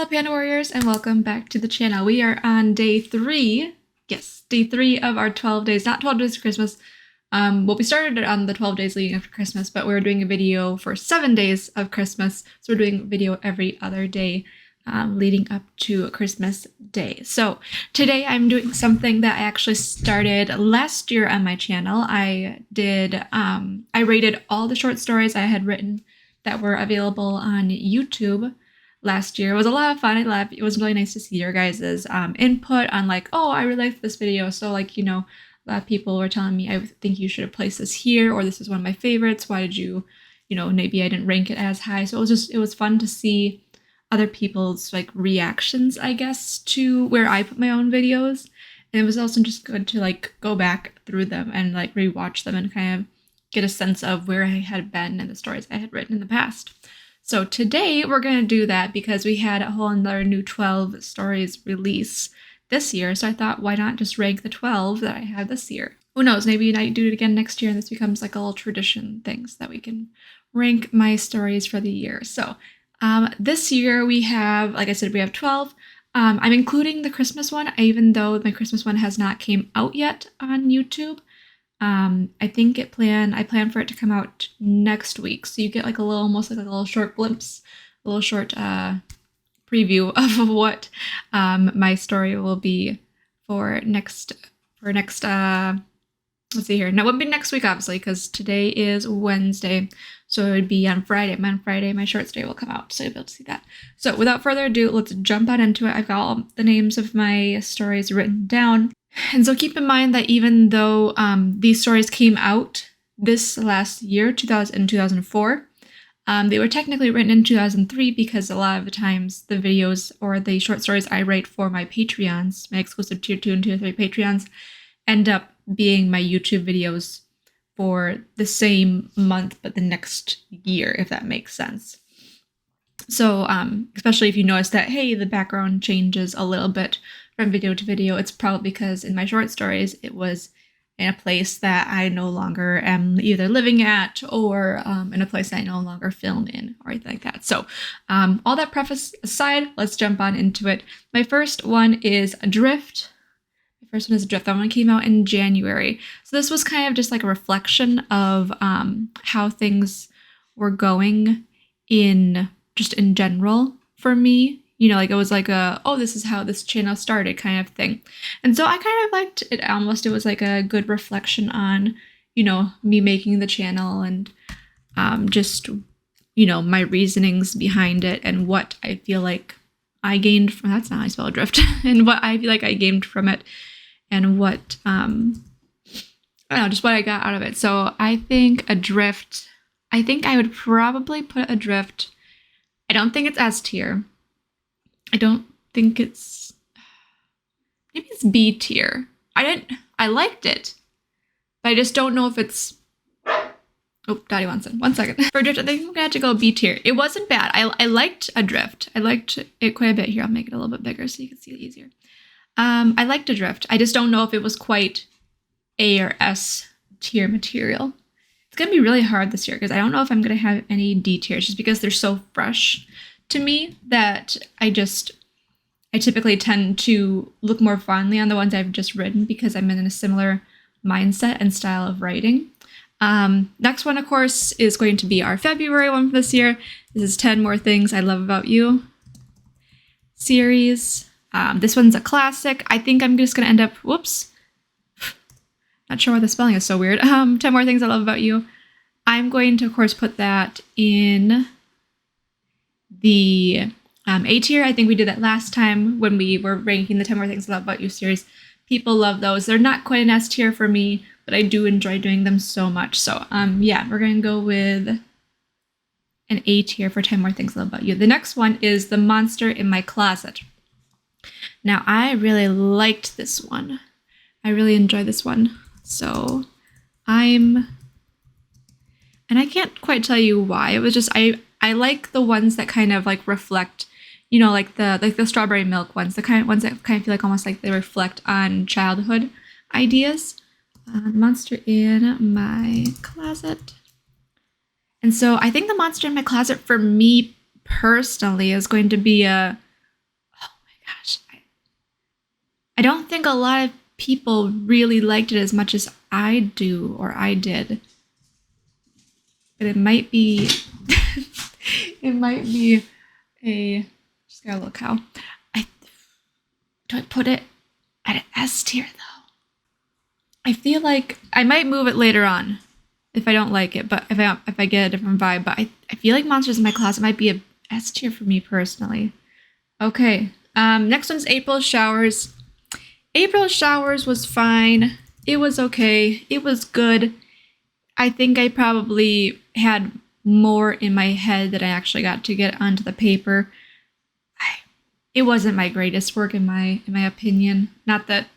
Hello Panda Warriors and welcome back to the channel. We are on day 3. Yes, day 3 of our 12 days, not 12 days of Christmas. We started it on the 12 days leading up to Christmas, but we're doing a video for 7 days of Christmas. So we're doing a video every other day leading up to Christmas Day. So today I'm doing something that I actually started last year on my channel. I rated all the short stories I had written that were available on YouTube last year. It was a lot of fun. It was really nice to see your guys' input on like, oh, I really liked this video. So like, a lot of people were telling me, I think you should have placed this here, or this is one of my favorites. Why did you, maybe I didn't rank it as high. So it was fun to see other people's like reactions, I guess, to where I put my own videos. And it was also just good to like go back through them and like rewatch them and kind of get a sense of where I had been and the stories I had written in the past. So today we're going to do that because we had a whole another new 12 stories release this year. So I thought, why not just rank the 12 that I had this year? Who knows, maybe I do it again next year and this becomes like a little tradition thing so that we can rank my stories for the year. So this year we have, like I said, we have 12. I'm including the Christmas one, even though my Christmas one has not came out yet on YouTube. I think I plan for it to come out next week. So you get like almost like a little short glimpse, a little short preview of what my story will be for next let's see here. No, it wouldn't be next week, obviously, because today is Wednesday. So it would be on Friday. On Friday, my short story will come out. So you'll be able to see that. So without further ado, let's jump on into it. I've got all the names of my stories written down. And so keep in mind that even though these stories came out this last year, 2004, they were technically written in 2003 because a lot of the times the videos or the short stories I write for my Patreons, my exclusive Tier 2 and Tier 3 Patreons, end up being my YouTube videos for the same month but the next year, if that makes sense. So especially if you notice that, hey, the background changes a little bit from video to video, it's probably because in my short stories it was in a place that I no longer am either living at or in a place that I no longer film in or anything like that. So all that preface aside, let's jump on into it. My first one is Adrift. The first one is Adrift. That one came out in January. So this was kind of just like a reflection of how things were going in general for me. Like it was like this is how this channel started kind of thing. And so I kind of liked it almost. It was like a good reflection on, me making the channel and just, my reasonings behind it and what I feel like I gained from, that's not how I spell Adrift, and what I feel like I gained from it and what, I don't know, just what I got out of it. So I think Adrift, I think I would probably put Adrift, I don't think it's S tier. I don't think it's, maybe it's B tier. I liked it, but I just don't know if it's, oh, Daddy wants in. 1 second. For Adrift, I think I'm gonna have to go B tier. It wasn't bad. I liked Adrift. I liked it quite a bit. Here, I'll make it a little bit bigger so you can see it easier. I liked Adrift. I just don't know if it was quite A or S tier material. It's gonna be really hard this year because I don't know if I'm gonna have any D tiers just because they're so fresh to me that I typically tend to look more fondly on the ones I've just written because I'm in a similar mindset and style of writing. Next one, of course, is going to be our February one for this year. This is 10 More Things I Love About You series. This one's a classic. I think I'm just going to end up, whoops, not sure why the spelling is so weird. 10 More Things I Love About You. I'm going to, of course, put that in the A tier. I think we did that last time when we were ranking the 10 More Things I Love About You series. People love those. They're not quite an S tier for me, but I do enjoy doing them so much. So yeah, we're going to go with an A tier for 10 More Things I Love About You. The next one is The Monster in My Closet. Now, I really liked this one. I really enjoyed this one. So and I can't quite tell you why. It was just, I like the ones that kind of like reflect, like the strawberry milk ones, the kind of ones that kind of feel like almost like they reflect on childhood ideas. Monster in My Closet. And so I think The Monster in My Closet for me personally is going to be a I don't think a lot of people really liked it as much as I do or I did. But it might be it might be a just got a little cow. I do I put it at an S tier though. I feel like I might move it later on if I don't like it, but if I get a different vibe. But I feel like Monsters in My Closet might be a S tier for me personally. Okay. Next one's April Showers. April Showers was fine. It was okay. It was good. I think I probably had more in my head that I actually got to get onto the paper. It wasn't my greatest work in my opinion. Not that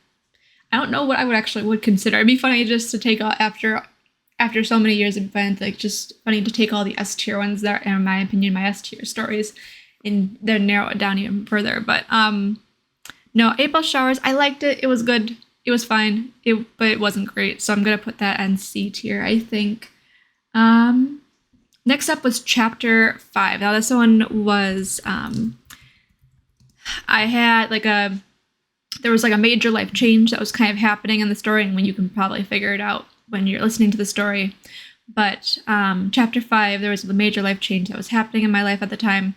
I don't know what I would consider. It'd be funny just to take after so many years of event, like just funny to take all the S tier ones that are, in my opinion, my S tier stories, and then narrow it down even further. But no, April Showers, I liked it. It was good. It was fine. But it wasn't great. So I'm gonna put that on C tier, I think. Next up was Chapter 5. Now this one was I had there was like a major life change that was kind of happening in the story, and when you can probably figure it out when you're listening to the story. But Chapter 5, there was a major life change that was happening in my life at the time,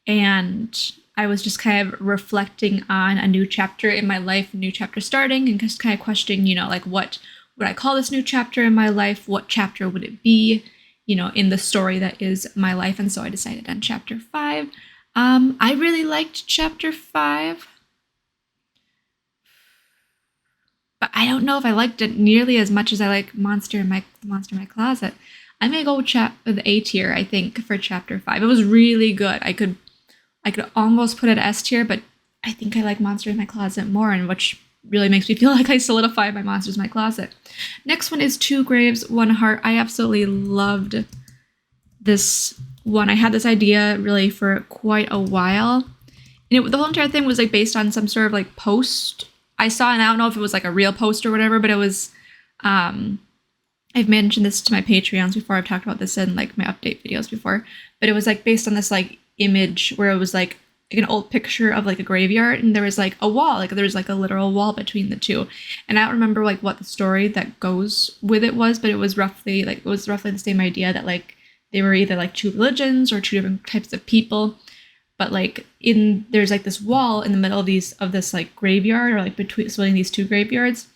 and I was just kind of reflecting on a new chapter in my life, a new chapter starting, and just kind of questioning, like what would I call this new chapter in my life? What chapter would it be, in the story that is my life? And so I decided on Chapter 5. I really liked Chapter 5. But I don't know if I liked it nearly as much as I like Monster in My Closet. I'm gonna go with A tier, I think, for Chapter 5. It was really good. I could almost put it S tier, but I think I like Monster in My Closet more, and which really makes me feel like I solidified my Monsters in My Closet. Next one is Two Graves, One Heart. I absolutely loved this one. I had this idea really for quite a while. And the whole entire thing was like based on some sort of like post I saw, and I don't know if it was like a real post or whatever, but it was, I've mentioned this to my Patreons before. I've talked about this in like my update videos before, but it was like based on this like image where it was like an old picture of like a graveyard, and there was like a wall, like there was like a literal wall between the two. And I don't remember like what the story that goes with it was, but it was roughly the same idea that like they were either like two religions or two different types of people. But like there's like this wall in the middle of this like graveyard, or like splitting these two graveyards.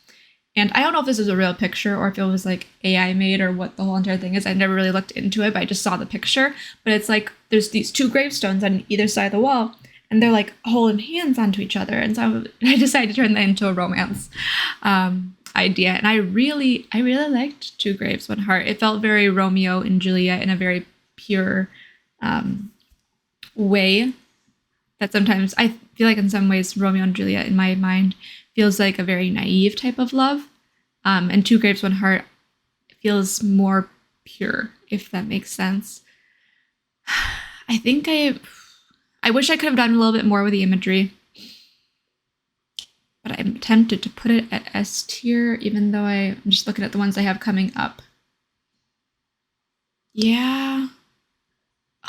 And I don't know if this is a real picture or if it was like AI made or what the whole entire thing is. I never really looked into it, but I just saw the picture. But it's like there's these two gravestones on either side of the wall, and they're like holding hands onto each other. And so I decided to turn that into a romance idea. And I really liked Two Graves, One Heart. It felt very Romeo and Juliet in a very pure way that sometimes I feel like in some ways Romeo and Juliet in my mind feels like a very naive type of love, and Two Graves, One Heart feels more pure, if that makes sense. I think I wish I could have done a little bit more with the imagery, but I'm tempted to put it at S tier, even though I'm just looking at the ones I have coming up. Yeah.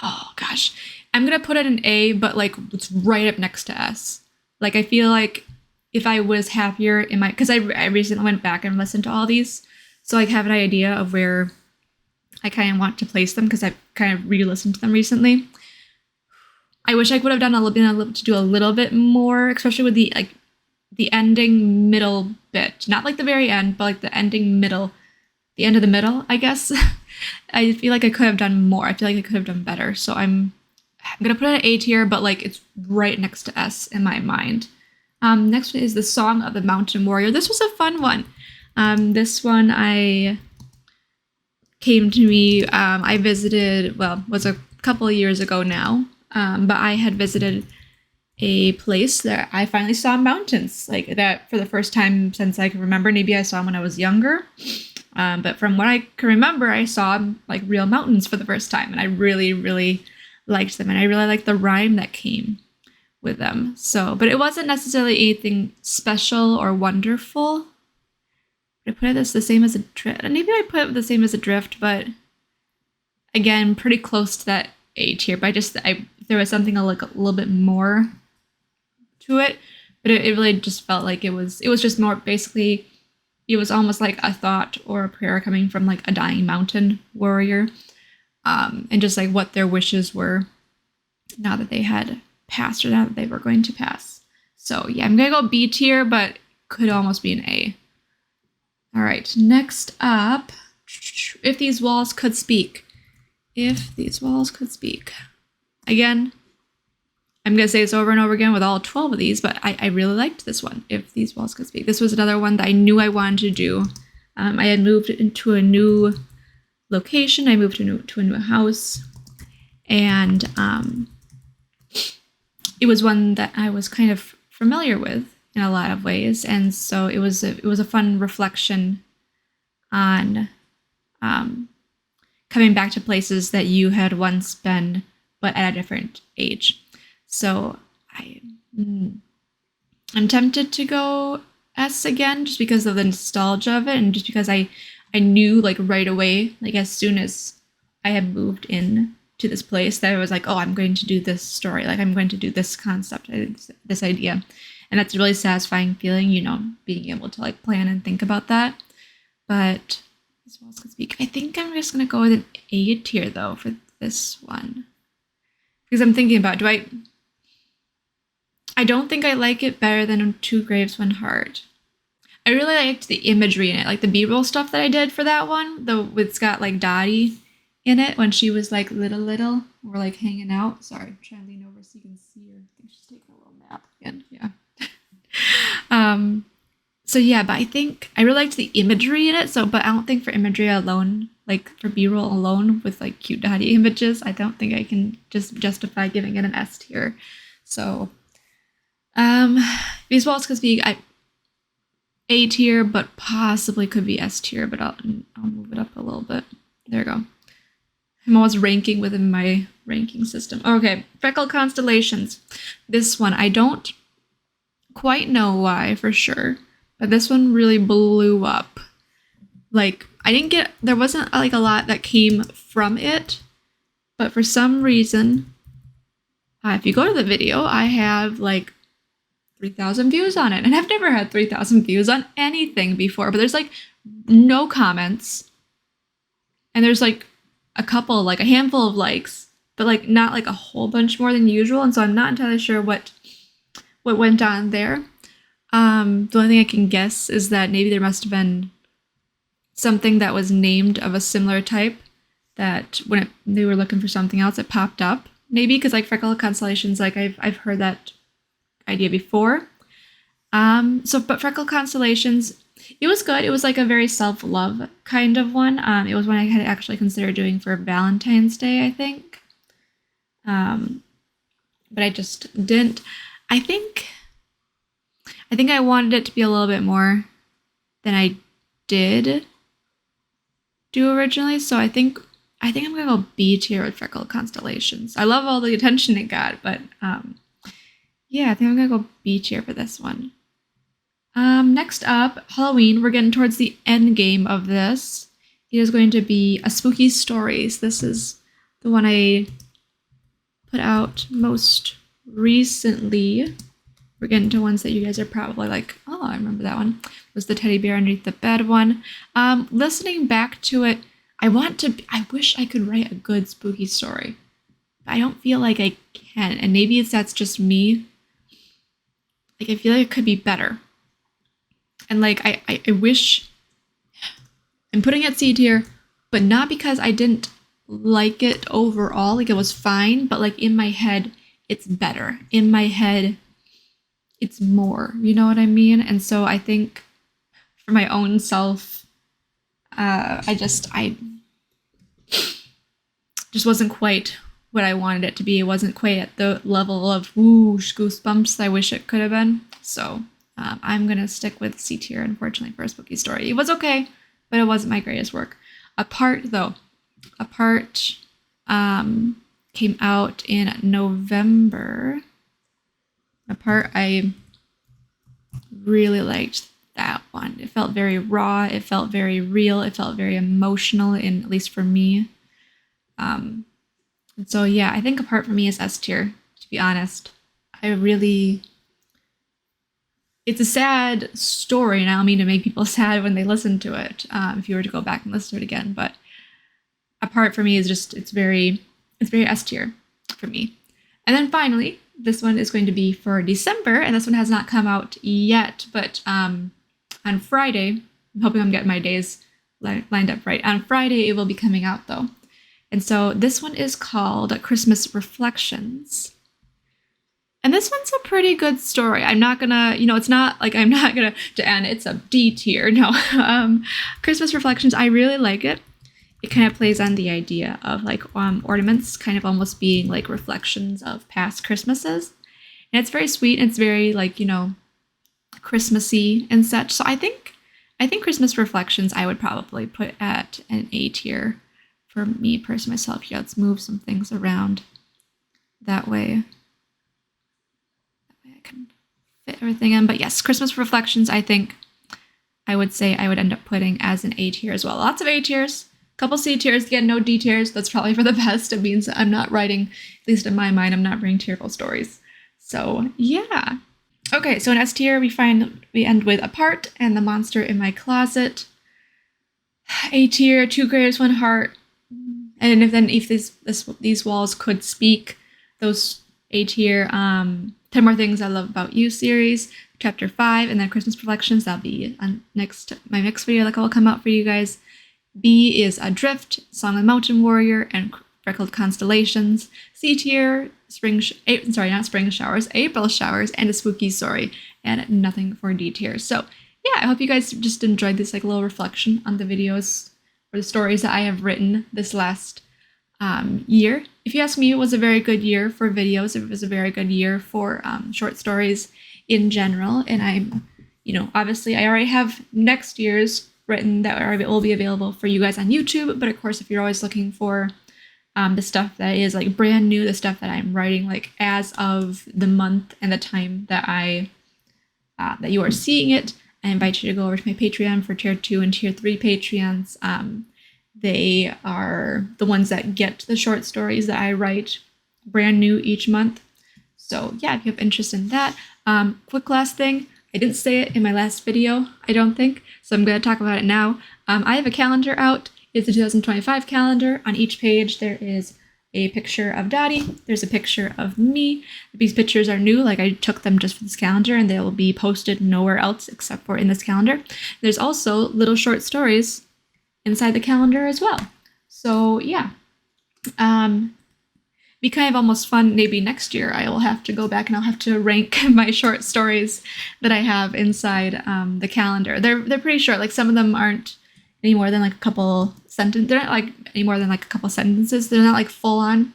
Oh gosh, I'm gonna put it in A, but like it's right up next to S. Like I feel like if I was happier in because I recently went back and listened to all these, so I have an idea of where I kind of want to place them because I've kind of re-listened to them recently. I wish I would have been able to do a little bit more, especially with the ending middle bit, not like the very end, but like the ending middle, the end of the middle, I guess. I feel like I could have done more. I feel like I could have done better. So I'm gonna put it at A tier, but like it's right next to S in my mind. Next one is The Song of the Mountain Warrior. This was a fun one. This one came to me. I visited, was a couple of years ago now, but I had visited a place that I finally saw mountains, like that for the first time since I can remember. Maybe I saw them when I was younger. But from what I can remember, I saw like real mountains for the first time, and I really, really liked them, and I really liked the rhyme that came with them. So, but it wasn't necessarily anything special or wonderful. I put it the same as a drift. Maybe I put it the same as a drift, but again, pretty close to that A tier. But if there was something like a little bit more to it, But it really just felt like it was just more basically, it was almost like a thought or a prayer coming from like a dying mountain warrior, and just like what their wishes were now that they had passed or now that they were going to pass. So yeah, I'm gonna go B tier, but could almost be an A. All right, next up, If These Walls Could Speak. If These Walls Could Speak. Again, I'm going to say this over and over again with all 12 of these, but I really liked this one, If These Walls Could Speak. This was another one that I knew I wanted to do. I had moved into a new location. I moved to a new house. And it was one that I was kind of familiar with in a lot of ways. And so it was a fun reflection on coming back to places that you had once been, but at a different age. So I'm tempted to go S again, just because of the nostalgia of it, and just because I knew like right away, like as soon as I had moved in to this place, that I was like, oh, I'm going to do this story, like I'm going to do this concept, this idea, and that's a really satisfying feeling, being able to like plan and think about that. But As Walls Could Speak, I think I'm just gonna go with an A tier though for this one, because I'm thinking about, I don't think I like it better than Two Graves, One Heart. I really liked the imagery in it, like the B-roll stuff that I did for that one. It's got like Dottie in it when she was like little, or like hanging out. Sorry, I'm trying to lean over so you can see her. I think she's taking a little nap again. Yeah. So yeah, but I think I really liked the imagery in it. So, but I don't think for imagery alone, like for B-roll alone with like cute Dottie images, I don't think I can just justify giving it an S tier. So. These Walls Could Speak, A tier, but possibly could be S tier, but I'll move it up a little bit. There we go. I'm always ranking within my ranking system. Okay, Freckled Constellations. This one, I don't quite know why for sure, but this one really blew up. Like, there wasn't like a lot that came from it, but for some reason, if you go to the video, I have like 3,000 views on it, and I've never had 3,000 views on anything before, but there's like no comments, and there's like a handful of likes, but like not like a whole bunch more than usual, and so I'm not entirely sure what went on there. The only thing I can guess is that maybe there must have been something that was named of a similar type that when they were looking for something else, it popped up, maybe, because like Freckled Constellations, like I've heard that idea before. But Freckled Constellations, it was good. It was like a very self-love kind of one. It was one I had actually considered doing for Valentine's Day, I think. But I just didn't. I think I wanted it to be a little bit more than I did do originally. So I think I'm gonna go B tier with Freckled Constellations. I love all the attention it got, but yeah, I think I'm gonna go B tier for this one. Next up, Halloween. We're getting towards the end game of this. It is going to be A Spooky Stories. This is the one I put out most recently. We're getting to ones that you guys are probably like, oh, I remember that one. It was the teddy bear underneath the bed one. Listening back to it, I wish I could write a good spooky story. But I don't feel like I can, and maybe that's just me. Like, I feel like it could be better. And like, I wish, I'm putting it C tier, but not because I didn't like it overall. Like, it was fine, but like in my head, it's better. In my head, it's more, you know what I mean? And so I think for my own self, I just wasn't quite what I wanted it to be. It wasn't quite at the level of goosebumps I wish it could have been. So I'm gonna stick with C tier, unfortunately, for A Spooky Story. It was okay, but it wasn't my greatest work. Apart came out in November. Apart, I really liked that one. It felt very raw. It felt very real. It felt very emotional, at least for me. And so yeah, I think Apart for me is S tier, to be honest. I really it's a sad story, and I don't mean to make people sad when they listen to it, if you were to go back and listen to it again, but a part for me is just, it's very S tier for me. And then finally, this one is going to be for December, and this one has not come out yet, but on Friday, I'm hoping I'm getting my days lined up right. On Friday, it will be coming out though. And so this one is called Christmas Reflections. And this one's a pretty good story. I'm not gonna, it's not like I'm not gonna, and it's a D tier. No, Christmas Reflections, I really like it. It kind of plays on the idea of like ornaments kind of almost being like reflections of past Christmases. And it's very sweet. And it's very like, Christmassy and such. So I think Christmas Reflections I would probably put at an A tier for me personally myself. Yeah, let's move some things around that way. I can fit everything in. But yes, Christmas Reflections, I think I would say I would end up putting as an A tier as well. Lots of A tiers, couple C tiers, again, no D tiers. That's probably for the best. It means I'm not writing, at least in my mind, I'm not writing tearful stories. So yeah. Okay, so in S tier, we end with Apart and The Monster in My Closet. A tier, 2 Graves, 1 Heart. And if these walls could speak, those A tier, 10 More Things I Love About You series, chapter 5, and then Christmas Reflections, that'll be on my next video that will come out for you guys. B is Adrift, Song of the Mountain Warrior, and Freckled Constellations. C tier, April Showers, and A Spooky Story, and nothing for D tier. So yeah, I hope you guys just enjoyed this like little reflection on the videos or the stories that I have written this last year. If you ask me, it was a very good year for videos. It was a very good year for short stories in general. And I'm, obviously I already have next year's written that will be available for you guys on YouTube. But of course, if you're always looking for the stuff that is like brand new, the stuff that I'm writing like as of the month and the time that that you are seeing it, I invite you to go over to my Patreon for tier 2 and tier 3 Patreons. They are the ones that get the short stories that I write brand new each month. So yeah, if you have interest in that. Quick last thing, I didn't say it in my last video, I don't think, so I'm going to talk about it now. I have a calendar out. It's a 2025 calendar. On each page, there is a picture of Dottie. There's a picture of me. These pictures are new, like I took them just for this calendar, and they will be posted nowhere else except for in this calendar. There's also little short stories inside the calendar as well. So yeah, be kind of almost fun. Maybe next year I will have to go back and I'll have to rank my short stories that I have inside the calendar. They're pretty short. Like some of them aren't any more than like a couple sentences. They're not like any more than like a couple sentences. They're not like full on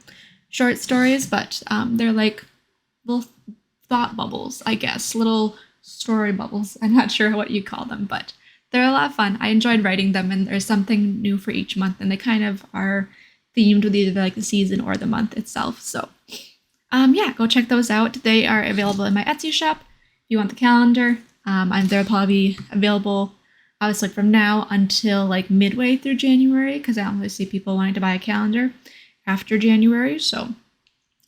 short stories, but they're like little thought bubbles, I guess, little story bubbles. I'm not sure what you call them, but they're a lot of fun. I enjoyed writing them, and there's something new for each month, and they kind of are themed with either like the season or the month itself. So yeah, go check those out. They are available in my Etsy shop if you want the calendar. And they'll probably be available obviously from now until like midway through January, because I don't really see people wanting to buy a calendar after January. So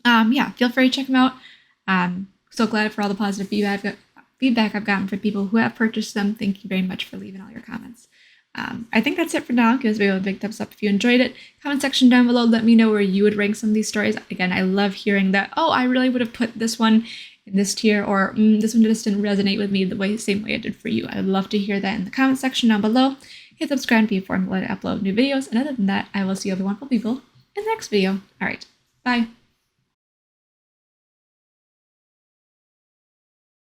yeah, feel free to check them out. So glad for all the positive feedback I've gotten from people who have purchased them. Thank you very much for leaving all your comments. I think that's it for now. Give this video a big thumbs up if you enjoyed it. Comment section down below, let me know where you would rank some of these stories. Again, I love hearing that, oh, I really would have put this one in this tier, or this one just didn't resonate with me the same way it did for you. I'd love to hear that in the comment section down below. Hit subscribe to be informed when I upload new videos. And other than that, I will see other wonderful people in the next video. All right, bye.